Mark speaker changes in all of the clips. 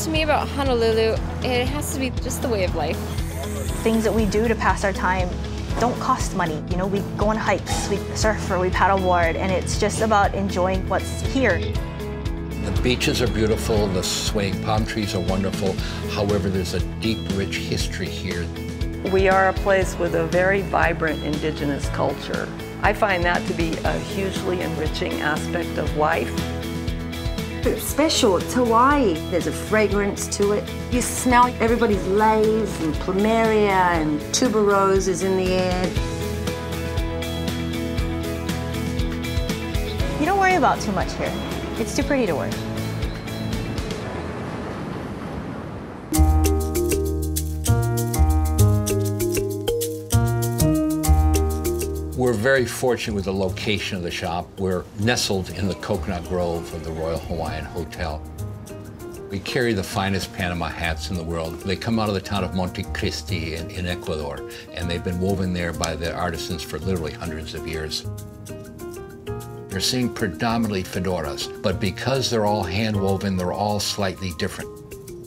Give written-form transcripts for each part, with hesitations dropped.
Speaker 1: To me about Honolulu, it has to be just the way of life.
Speaker 2: Things that we do to pass our time don't cost money. You know, we go on hikes, we surf or we paddleboard, and it's just about enjoying what's here.
Speaker 3: The beaches are beautiful, the swaying palm trees are wonderful. However, there's a deep, rich history here.
Speaker 4: We are a place with a very vibrant indigenous culture. I find that to be a hugely enriching aspect of life.
Speaker 5: It's special, it's Hawaii. There's a fragrance to it. You smell everybody's leaves and plumeria and tuberose in the air.
Speaker 2: You don't worry about too much here. It's too pretty to worry.
Speaker 3: We're very fortunate with the location of the shop. We're nestled in the coconut grove of the Royal Hawaiian Hotel. We carry the finest Panama hats in the world. They come out of the town of Monte Cristi in Ecuador, and they've been woven there by the artisans for literally hundreds of years. You're seeing predominantly fedoras, but because they're all hand-woven, they're all slightly different.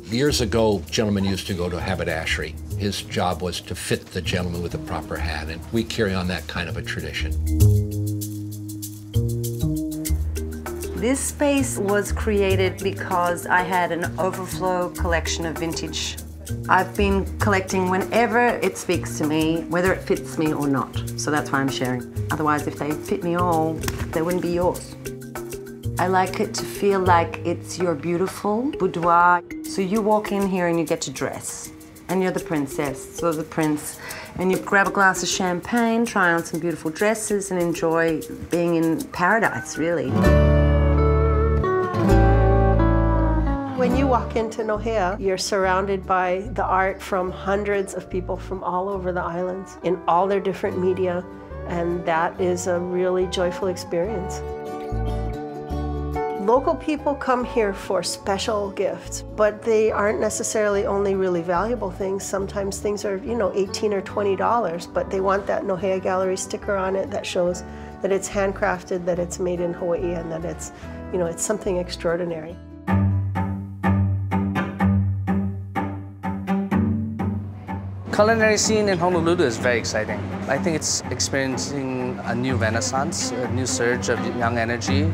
Speaker 3: Years ago, gentlemen used to go to a haberdashery. His job was to fit the gentleman with the proper hat, and we carry on that kind of a tradition.
Speaker 5: This space was created because I had an overflow collection of vintage. I've been collecting whenever it speaks to me, whether it fits me or not. So that's why I'm sharing. Otherwise, if they fit me all, they wouldn't be yours. I like it to feel like it's your beautiful boudoir. So you walk in here and you get to dress. And you're the princess or the prince. And you grab a glass of champagne, try on some beautiful dresses, and enjoy being in paradise, really.
Speaker 6: When you walk into Nohea, you're surrounded by the art from hundreds of people from all over the islands in all their different media, and that is a really joyful experience. Local people come here for special gifts, but they aren't necessarily only really valuable things. Sometimes things are, you know, $18 or $20, but they want that Nohea Gallery sticker on it that shows that it's handcrafted, that it's made in Hawaii, and that it's, you know, it's something extraordinary.
Speaker 7: Culinary scene in Honolulu is very exciting. I think it's experiencing a new renaissance, a new surge of young energy.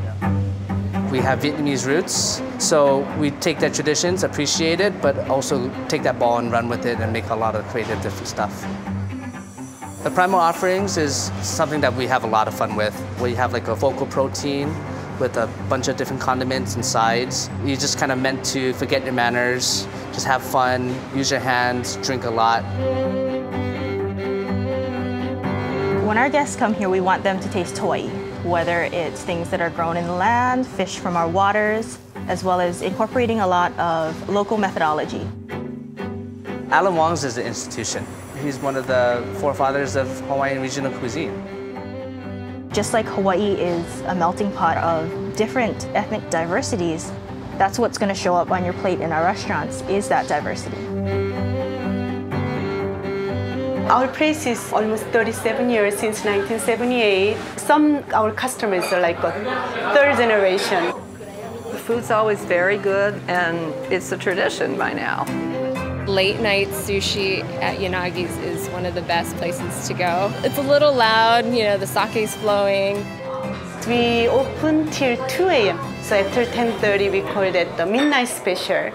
Speaker 7: We have Vietnamese roots, so we take their traditions, appreciate it, but also take that ball and run with it and make a lot of creative different stuff. The primal offerings is something that we have a lot of fun with. We have like a vocal protein with a bunch of different condiments and sides. You're just kind of meant to forget your manners, just have fun, use your hands, drink a lot.
Speaker 2: When our guests come here, we want them to taste Hawaii, whether it's things that are grown in the land, fish from our waters, as well as incorporating a lot of local methodology.
Speaker 7: Alan Wong's is an institution. He's one of the forefathers of Hawaiian regional cuisine.
Speaker 2: Just like Hawaii is a melting pot of different ethnic diversities, that's what's going to show up on your plate in our restaurants, is that diversity.
Speaker 8: Our place is almost 37 years, since 1978. Some our customers are like a third generation.
Speaker 4: The food's always very good, and it's a tradition by now.
Speaker 1: Late night sushi at Yanagi's is one of the best places to go. It's a little loud, you know, the sake's flowing.
Speaker 8: We open till 2 a.m. So after 10:30, we call it the midnight special.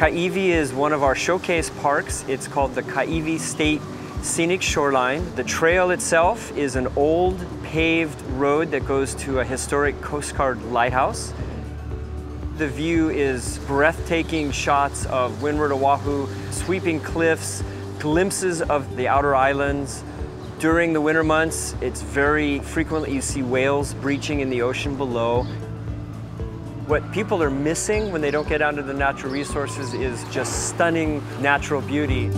Speaker 9: Kaiwi is one of our showcase parks. It's called the Kaiwi State Scenic Shoreline. The trail itself is an old paved road that goes to a historic Coast Guard lighthouse. The view is breathtaking shots of Windward Oahu, sweeping cliffs, glimpses of the outer islands. During the winter months, it's very frequently you see whales breaching in the ocean below. What people are missing when they don't get out into the natural resources is just stunning natural beauty.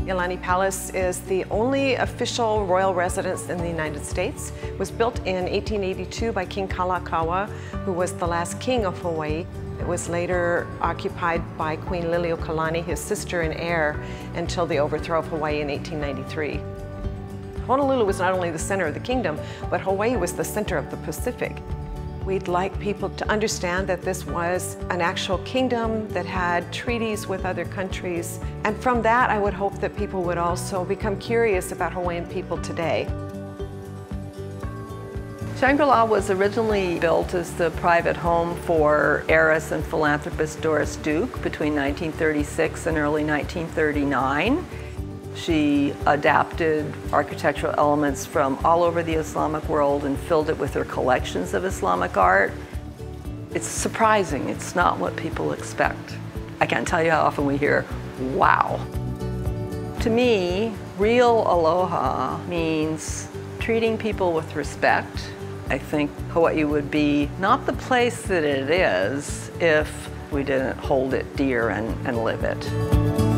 Speaker 10: Iolani Palace is the only official royal residence in the United States. It was built in 1882 by King Kalakaua, who was the last king of Hawaii. It was later occupied by Queen Liliuokalani, his sister and heir, until the overthrow of Hawaii in 1893. Honolulu was not only the center of the kingdom, but Hawaii was the center of the Pacific. We'd like people to understand that this was an actual kingdom that had treaties with other countries. And from that, I would hope that people would also become curious about Hawaiian people today.
Speaker 4: Shangri-La was originally built as the private home for heiress and philanthropist Doris Duke between 1936 and early 1939. She adapted architectural elements from all over the Islamic world and filled it with her collections of Islamic art. It's surprising. It's not what people expect. I can't tell you how often we hear, wow. To me, real aloha means treating people with respect. I think Hawaii would be not the place that it is if we didn't hold it dear and live it.